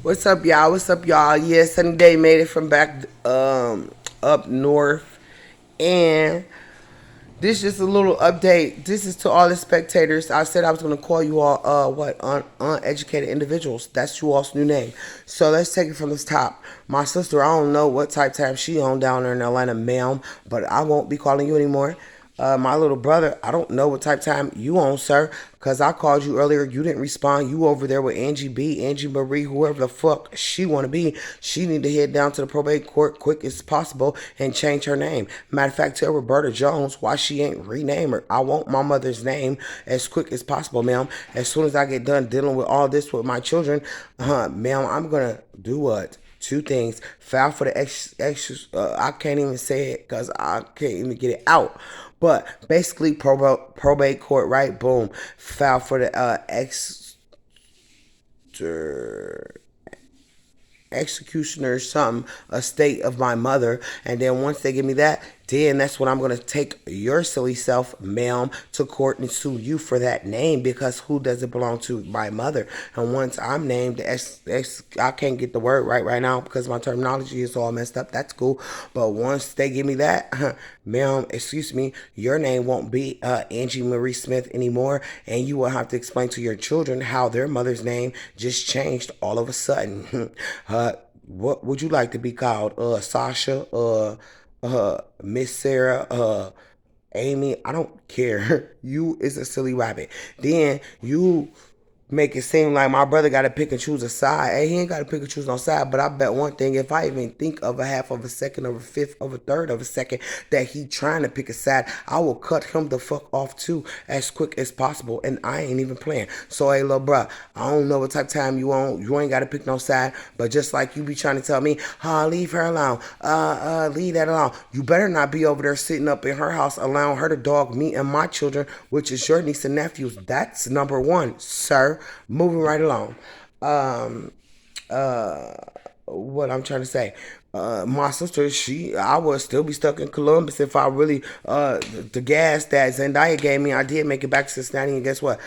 What's up, y'all? What's up, y'all? Yeah, Sunny Day made it from back up north, and this is just a little update. This is to all the spectators. I said I was gonna call you all uneducated individuals. That's you all's new name. So let's take it from the top. My sister, I don't know what type time she on down there in Atlanta, ma'am, but I won't be calling you anymore. My little brother, I don't know what type time you on, sir, because I called you earlier. You didn't respond. You over there with Angie B, Angie Marie, whoever the fuck she want to be. She need to head down to the probate court quick as possible and change her name. Matter of fact, tell Roberta Jones why she ain't rename her. I want my mother's name as quick as possible, ma'am. As soon as I get done dealing with all this with my children, ma'am, I'm gonna do what? Two things. File for the I can't even say it because I can't even get it out. But basically, probate court, right? Boom. File for the executioner something estate of my mother, and then once they give me that, then that's when I'm gonna take your silly self, ma'am, to court and sue you for that name, because who does it belong to? My mother. And once I'm named I can't get the word right now because my terminology is all messed up. That's cool. But once they give me that, ma'am, excuse me, your name won't be Angie Marie Smith anymore, and you will have to explain to your children how their mother's name just changed all of a sudden. What would you like to be called? Sasha, Miss Sarah, Amy, I don't care. You is a silly rabbit. Then you make it seem like my brother got to pick and choose a side. Hey, he ain't got to pick and choose no side. But I bet one thing, if I even think of a half of a second, of a fifth, of a third of a second that he trying to pick a side, I will cut him the fuck off too as quick as possible. And I ain't even playing. So hey, little bruh, I don't know what type of time you on. You ain't got to pick no side. But just like you be trying to tell me, leave her alone. Leave that alone. You better not be over there sitting up in her house allowing her to dog me and my children, which is your niece and nephews. That's number one, sir. Moving right along. Um, uh, what I'm trying to say. My sister, I would still be stuck in Columbus if I really, the gas that Zendaya gave me, I did make it back to Cincinnati, and guess what?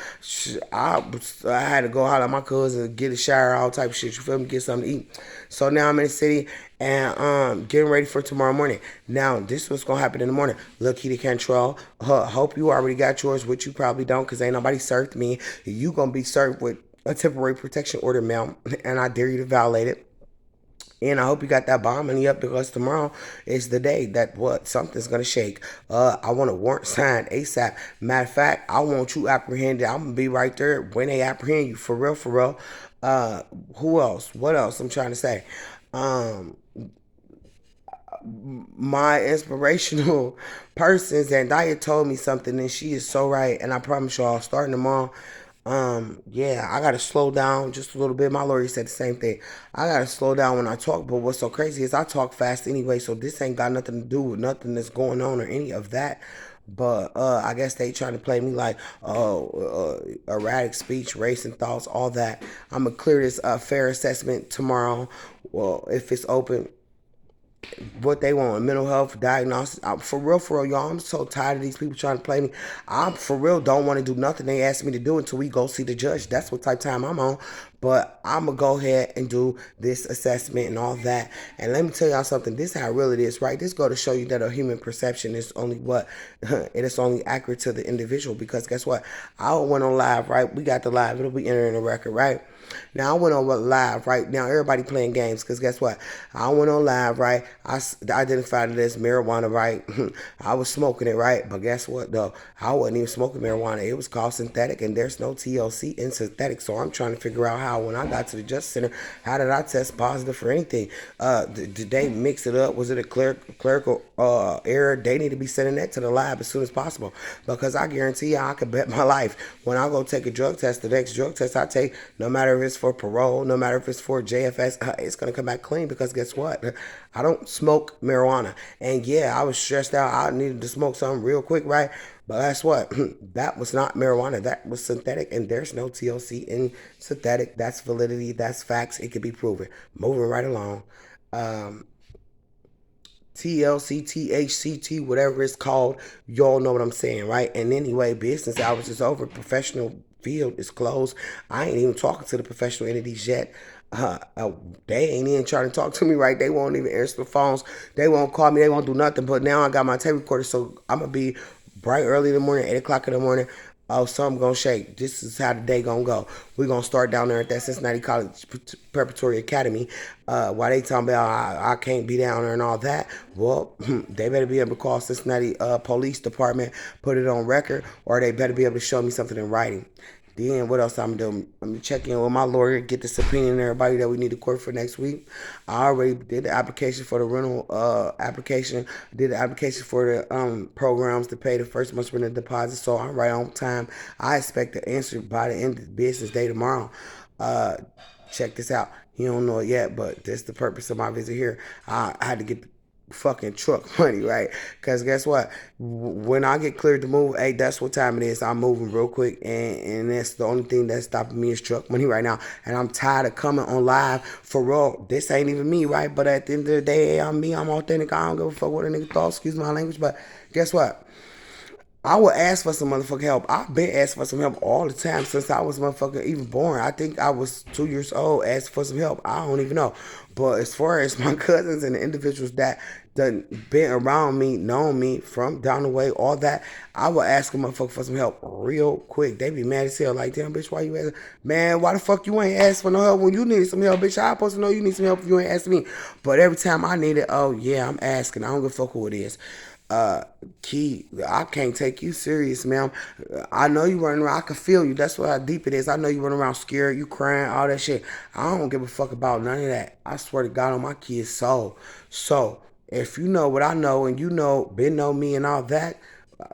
I had to go out at my cousin, get a shower, all type of shit. You feel me? Get something to eat. So now I'm in the city and getting ready for tomorrow morning. Now this is what's gonna happen in the morning. Look, Kitty Cantrell, hope you already got yours, which you probably don't, cause ain't nobody served me. You gonna be served with a temporary protection order, ma'am, and I dare you to violate it. And I hope you got that bomb in you up, because tomorrow is the day that what something's gonna shake. I want a warrant signed ASAP. Matter of fact, I want you apprehended. I'm gonna be right there when they apprehend you, for real, for real. Who else? What else? I'm trying to say. Um, my inspirational person, Zendaya, told me something, and she is so right. And I promise y'all, starting tomorrow, yeah, I gotta slow down just a little bit. My lawyer said the same thing. I gotta slow down when I talk. But what's so crazy is I talk fast anyway, so this ain't got nothing to do with nothing that's going on or any of that. But I guess they trying to play me like, erratic speech, racing thoughts, all that. I'm gonna clear this fair assessment tomorrow. Well, if it's open, what they want, mental health diagnosis. For real, y'all. I'm so tired of these people trying to play me. I'm for real don't want to do nothing they ask me to do until we go see the judge. That's what type of time I'm on. But I'm gonna go ahead and do this assessment and all that. And let me tell y'all something. This is how real it is, right? This go to show you that a human perception is only what it is only accurate to the individual. Because guess what? I went on live, right? We got the live. It'll be entering the record, right? Now I went on live right now. Everybody playing games, because guess what? I went on live, right? I identified it as marijuana, right? I was smoking it, right? But guess what though? I wasn't even smoking marijuana. It was called synthetic, and there's no TLC in synthetic. So I'm trying to figure out how, when I got to the Justice Center, how did I test positive for anything? Did they mix it up? Was it a clerical error? They need to be sending that to the lab as soon as possible, because I guarantee you, I could bet my life when I go take a drug test, the next drug test I take, no matter if it's for parole, no matter if it's for JFS, it's gonna come back clean, because guess what? I don't smoke marijuana. And yeah, I was stressed out. I needed to smoke something real quick, right? But guess what? That was not marijuana. That was synthetic, and there's no TLC in synthetic. That's validity. That's facts. It can be proven. Moving right along. Um, TLC, whatever it's called. Y'all know what I'm saying, right? And anyway, business hours is over. Professional field is closed. I ain't even talking to the professional entities yet. They ain't even trying to talk to me right. They won't even answer the phones. They won't call me. They won't do nothing. But now I got my tape recorder, so I'm gonna be bright early in the morning, 8 o'clock in the morning. Oh, something gonna shake. This is how the day gonna go. We're gonna start down there at that Cincinnati College Preparatory Academy. While they talking about I can't be down there and all that, well, they better be able to call Cincinnati Police Department, put it on record, or they better be able to show me something in writing. Then what else I'm doing? I'm checking in with my lawyer, get this opinion and everybody that we need to court for next week. I already did the application for the rental application. Did the application for the programs to pay the first month's rental deposit. So I'm right on time. I expect the answer by the end of the business day tomorrow. Check this out. You don't know it yet, but that's the purpose of my visit here. I had to get fucking truck money, right? Because guess what? When I get cleared to move, hey, that's what time it is. I'm moving real quick, and that's the only thing that's stopping me is truck money right now. And I'm tired of coming on live for real. This ain't even me, right? But at the end of the day, hey, I'm me. I'm authentic. I don't give a fuck what a nigga thought. Excuse my language, but guess what? I would ask for some motherfucking help. I've been asking for some help all the time since I was motherfucking even born. I think I was 2 years old asking for some help. I don't even know. But as far as my cousins and the individuals that done been around me, known me from down the way, all that, I would ask a motherfucker for some help real quick. They be mad as hell. Like, damn, bitch, why you asking? Man, why the fuck you ain't ask for no help when you needed some help, bitch? I supposed to know you need some help if you ain't asking me. But every time I need it, oh, yeah, I'm asking. I don't give a fuck who it is. Key, I can't take you serious, man. I know you running around. I can feel you. That's how deep it is. I know you running around scared, you crying, all that shit. I don't give a fuck about none of that. I swear to God on my kid's soul. So, if you know what I know and you know me and all that,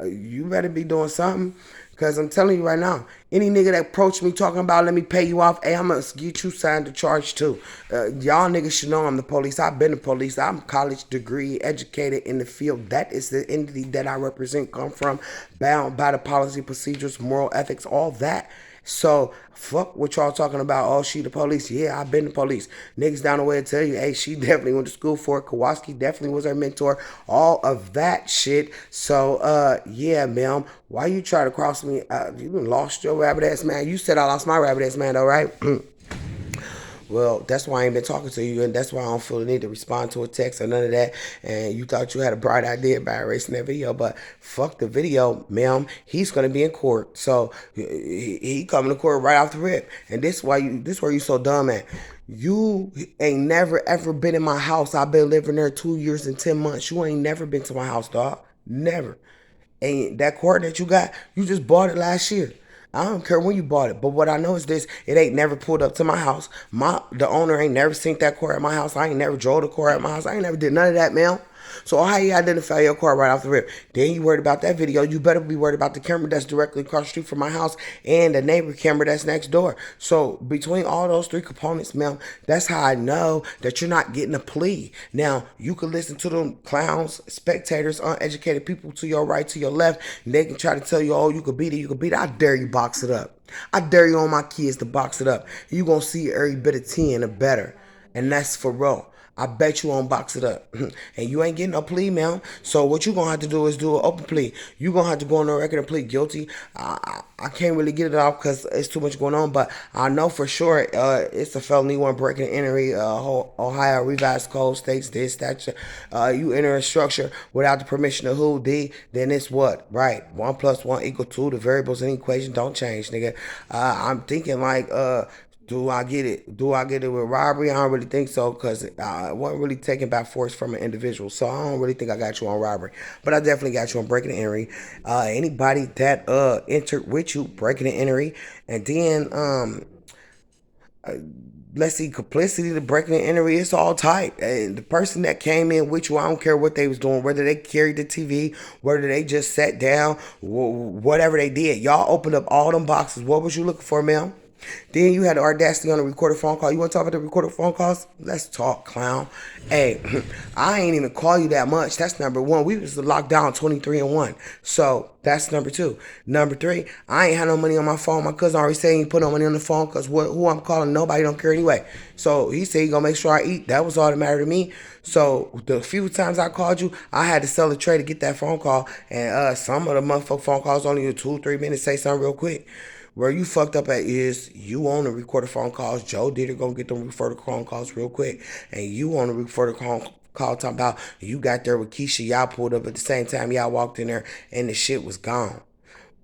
you better be doing something. Because I'm telling you right now, any nigga that approach me talking about let me pay you off, hey, I'm going to get you signed to charge too. Y'all niggas should know I'm the police. I've been the police. I'm college degree educated in the field. That is the entity that I represent, come from, bound by the policy, procedures, moral ethics, all that. So, fuck what y'all talking about. Oh, she the police. Yeah, I've been the police. Niggas down the way to tell you, hey, she definitely went to school for it. Kowalski definitely was her mentor. All of that shit. So, yeah, ma'am. Why you try to cross me? You done lost your rabbit ass man. You said I lost my rabbit ass man, though, right? Well, that's why I ain't been talking to you, and that's why I don't feel the need to respond to a text or none of that. And you thought you had a bright idea about erasing that video, but fuck the video, ma'am. He's gonna be in court, so he coming to court right off the rip. And this why you, this where you so dumb at. You ain't never ever been in my house. I've been living there 2 years and 10 months. You ain't never been to my house, dog. Never. And that car that you got, you just bought it last year. I don't care when you bought it, but what I know is this: it ain't never pulled up to my house. The owner ain't never seen that car at my house. I ain't never drove the car at my house. I ain't never did none of that, man. So how you identify your car right off the rip? Then you worried about that video. You better be worried about the camera that's directly across the street from my house and the neighbor camera that's next door. So between all those three components, ma'am, that's how I know that you're not getting a plea. Now, you can listen to them clowns, spectators, uneducated people to your right, to your left, and they can try to tell you, oh, you could beat it, you could beat it. I dare you box it up. I dare you on my kids to box it up. You gonna see every bit of 10 or better. And that's for real. I bet you won't box it up. And you ain't getting no plea, man. So what you gonna have to do is do an open plea. You gonna have to go on the record and plead guilty. I can't really get it off because it's too much going on, but I know for sure it's a felony one breaking and entering. Ohio revised code states this, that you enter a structure without the permission of who, then it's what? Right. 1 + 1 = 2. The variables in the equation don't change, nigga. I'm thinking like do I get it? Do I get it with robbery? I don't really think so because I wasn't really taken by force from an individual. So I don't really think I got you on robbery. But I definitely got you on breaking and entering. Anybody that entered with you, breaking and entering. And then, let's see, complicity to breaking and entering, it's all tight. And the person that came in with you, I don't care what they was doing, whether they carried the TV, whether they just sat down, whatever they did. Y'all opened up all them boxes. What was you looking for, ma'am? Then you had the audacity on a recorded phone call. You want to talk about the recorded phone calls? Let's talk, clown. Hey, I ain't even call you that much. That's number one. We was locked down 23-1. So that's number two. Number three, I ain't had no money on my phone. My cousin already said he ain't put no money on the phone because who I'm calling, nobody don't care anyway. So he said he gonna make sure I eat. That was all that mattered to me. So the few times I called you, I had to sell a tray to get that phone call. And some of the motherfucking phone calls only 2-3 minutes, say something real quick. Where you fucked up at is you on the recorded phone calls. Joe did it, gonna get them recorded phone calls real quick, and you on the recorded call talking about you got there with Keisha. Y'all pulled up at the same time. Y'all walked in there, and the shit was gone.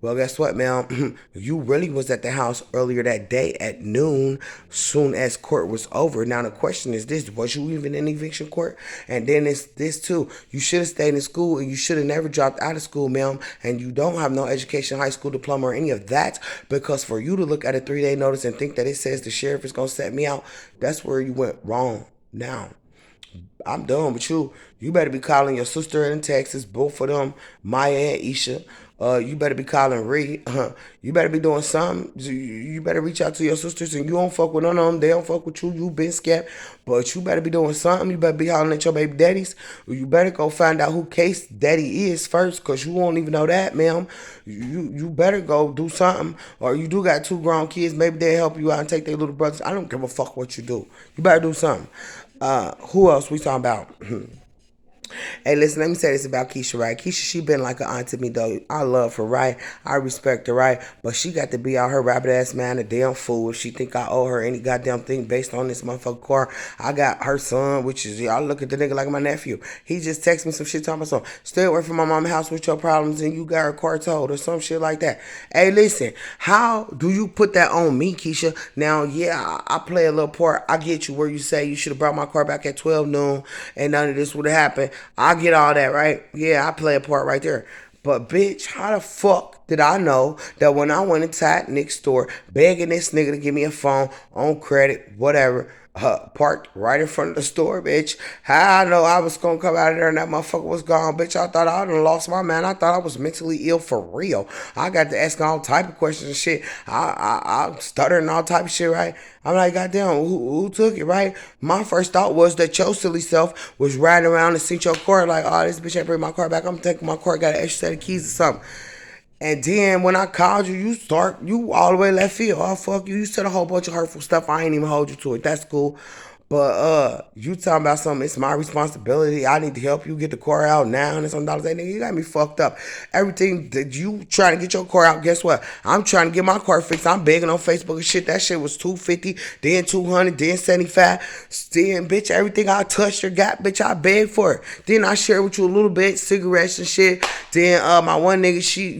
Well, guess what, man? You really was at the house earlier that day at noon, soon as court was over. Now the question is this: was you even in eviction court? And then it's this too: you should have stayed in school, and you should have never dropped out of school, ma'am. And you don't have no education, high school diploma, or any of that, because for you to look at a 3-day notice and think that it says the sheriff is gonna set me out, that's where you went wrong. Now I'm done with you. You better be calling your sister in Texas, both of them, Maya and Isha. You better be calling Ree. You better be doing something. You better reach out to your sisters, and you don't fuck with none of them. They don't fuck with you. You been scared, but you better be doing something. You better be hollering at your baby daddies. You better go find out who Case Daddy is first, cause you won't even know that, ma'am. You better go do something, or you do got two grown kids. Maybe they help you out and take their little brothers. I don't give a fuck what you do. You better do something. Who else we talking about? Hey, listen, let me say this about Keisha, right? Keisha, she been like an aunt to me, though. I love her, right? I respect her, right? But she got to be out her rabbit ass man a damn fool if she think I owe her any goddamn thing based on this motherfucking car. I got her son, which is, y'all look at the nigga like my nephew. He just text me some shit talking about some, stay away from my mama's house with your problems and you got her car towed or some shit like that. Hey, listen, how do you put that on me, Keisha? Now, yeah, I play a little part. I get you where you say you should have brought my car back at 12 noon and none of this would have happened. I get all that, right? Yeah, I play a part right there. But bitch, how the fuck did I know that when I went inside Nick's store begging this nigga to give me a phone on credit, whatever, parked right in front of the store, bitch? How I know I was gonna come out of there and that motherfucker was gone, bitch? I thought I done lost my man. I thought I was mentally ill for real. I got to asking all type of questions and shit. I stuttering all type of shit, right? I'm like, goddamn, who took it, right? My first thought was that your silly self was riding around and seen your car like, oh, this bitch ain't bring my car back. I'm taking my car, got an extra set of keys or something. And then when I called you, you all the way left field. Oh, fuck you. You said a whole bunch of hurtful stuff. I ain't even hold you to it. That's cool. But you talking about something, it's my responsibility. I need to help you get the car out now and some dollars. Hey, nigga, you got me fucked up. Everything that you trying to get your car out, guess what? I'm trying to get my car fixed. I'm begging on Facebook and shit. That shit was $250, then $200, then $75. Then, bitch, everything I touched or got, bitch, I begged for it. Then I shared with you a little bit, cigarettes and shit. Then my one nigga, she,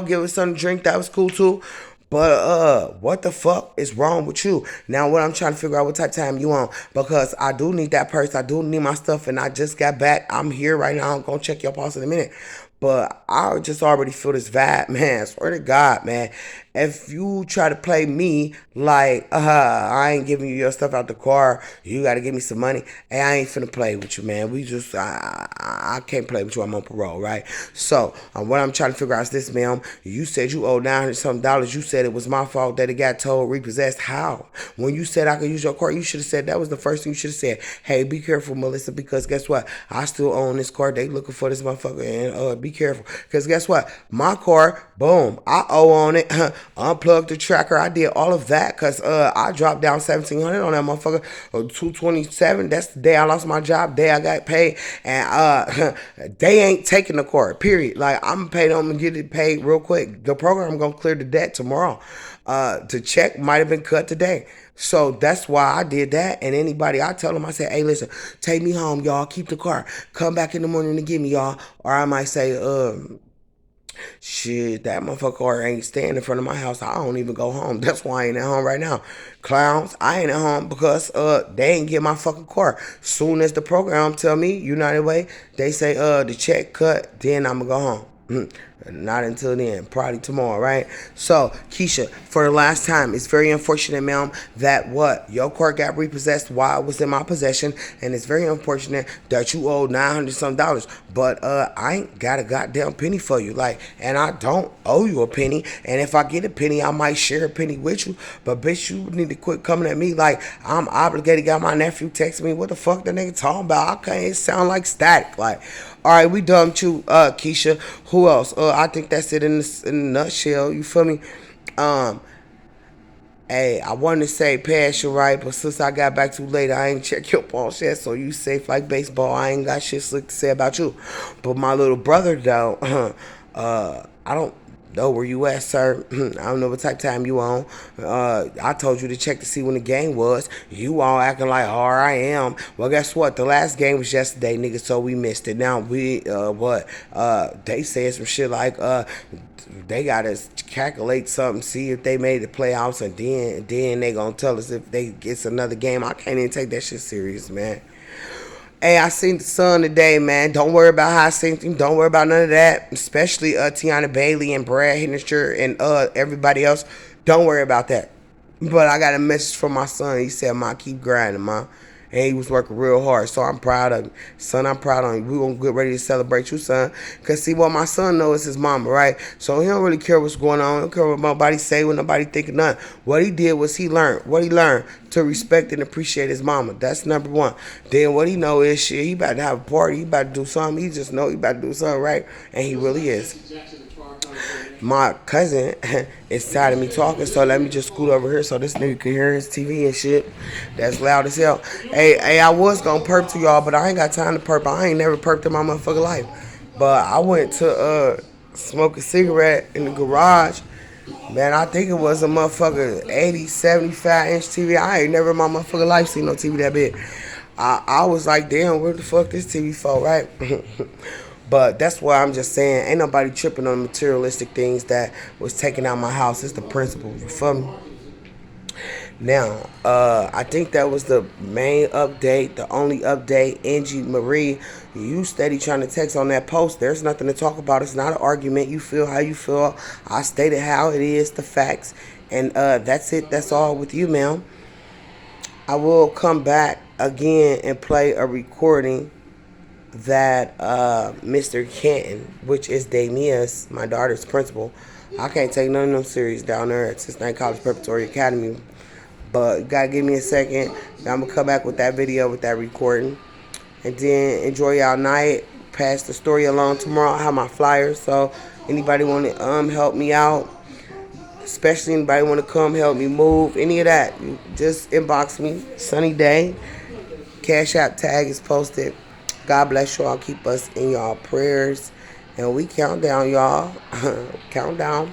give us something to drink. That was cool too. But what the fuck is wrong with you? Now what I'm trying to figure out what type of time you on, because I do need that purse, I do need my stuff, and I just got back. I'm here right now. I'm gonna check your pulse in a minute. But I just already feel this vibe, man. Swear to God, man. If you try to play me like, I ain't giving you your stuff out the car, you got to give me some money. Hey, I ain't finna play with you, man. I can't play with you. I'm on parole, right? So, what I'm trying to figure out is this, ma'am. You said you owe $900 something. You said it was my fault that it got towed, repossessed. How? When you said I could use your car, you should have said, that was the first thing you should have said. Hey, be careful, Melissa, because guess what? I still own this car. They looking for this motherfucker, and be careful. Because guess what? My car, boom, I owe on it. Unplugged the tracker. I did all of that because I dropped down 1,700 on that motherfucker. 227. That's the day I lost my job. Day I got paid, and they ain't taking the car. Period. Like, I'm pay them and get it paid real quick. The program gonna clear the debt tomorrow. The check might have been cut today. So that's why I did that. And anybody, I tell them, I say, hey, listen, take me home, y'all. Keep the car. Come back in the morning to get me, y'all. Or I might say, shit, that motherfucker ain't staying in front of my house. I don't even go home. That's why I ain't at home right now. Clowns, I ain't at home because they ain't get my fucking car. Soon as the program tell me, United Way, they say the check cut, then I'ma go home. Not until then, probably tomorrow, right? So, Keisha, for the last time, it's very unfortunate, ma'am, that your car got repossessed while it was in my possession, and it's very unfortunate that you owe $900 something. But I ain't got a goddamn penny for you, and I don't owe you a penny. And if I get a penny, I might share a penny with you. But bitch, you need to quit coming at me like I'm obligated. Got my nephew texting me, what the fuck that nigga talking about? I can't sound like static, all right, we done with you, Keisha. Who else? I think that's it in a nutshell. You feel me? Hey, I wanted to say pass you right, but since I got back too late, I ain't check your pulse yet, so you safe like baseball. I ain't got shit slick to say about you. But my little brother, though, I don't. "Oh, where you at, sir? I don't know what type of time you on. I told you to check to see when the game was. You all acting like, oh, I am. Well, guess what? The last game was yesterday, nigga, so we missed it. Now, they said some shit like, they gotta calculate something, see if they made the playoffs, and then they gonna tell us if they gets another game. I can't even take that shit serious, man. Hey, I seen the sun today, man. Don't worry about how I seen him. Don't worry about none of that. Especially Tiana Bailey and Brad Hennister and everybody else. Don't worry about that. But I got a message from my son. He said, "Ma, keep grinding, ma." And he was working real hard. So I'm proud of him. Son, I'm proud of him. We're going to get ready to celebrate you, son. Because see, what my son knows is his mama, right? So he don't really care what's going on. He don't care what nobody say, what nobody think of nothing. What he did was he learned. What he learned to respect and appreciate his mama. That's number one. Then what he know is shit. He about to have a party. He about to do something. He just know he about to do something right. And he really is. My cousin is tired of me talking, so let me just scoot over here so this nigga can hear his TV and shit. That's loud as hell. Hey, I was gonna perp to y'all, but I ain't got time to perp. I ain't never perped in my motherfucking life. But I went to smoke a cigarette in the garage. Man, I think it was a motherfucker 80, 75-inch TV. I ain't never in my motherfucking life seen no TV that big. I was like, damn, where the fuck this TV for, right? But that's why I'm just saying, ain't nobody tripping on materialistic things that was taken out my house. It's the principle. You feel me? Now, I think that was the main update, the only update. Angie Marie, you steady trying to text on that post. There's nothing to talk about. It's not an argument. You feel how you feel. I stated how it is, the facts. And that's it. That's all with you, ma'am. I will come back again and play a recording that Mr. Kenton, which is Damia's, my daughter's principal. I can't take none of them serious down there at Cincinnati College Preparatory Academy. But you gotta give me a second. I'm gonna come back with that video, with that recording. And then enjoy y'all night. Pass the story along tomorrow. I have my flyers, so anybody wanna help me out, especially anybody wanna come help me move, any of that, just inbox me. Sunny day. Cash App tag is posted. God bless y'all. Keep us in y'all prayers. And we count down, y'all. Count down.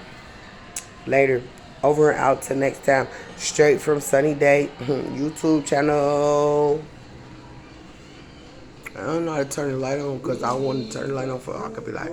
Later. Over and out till next time. Straight from Sunny Day YouTube channel. I don't know how to turn the light on because I want to turn the light on for I could be like.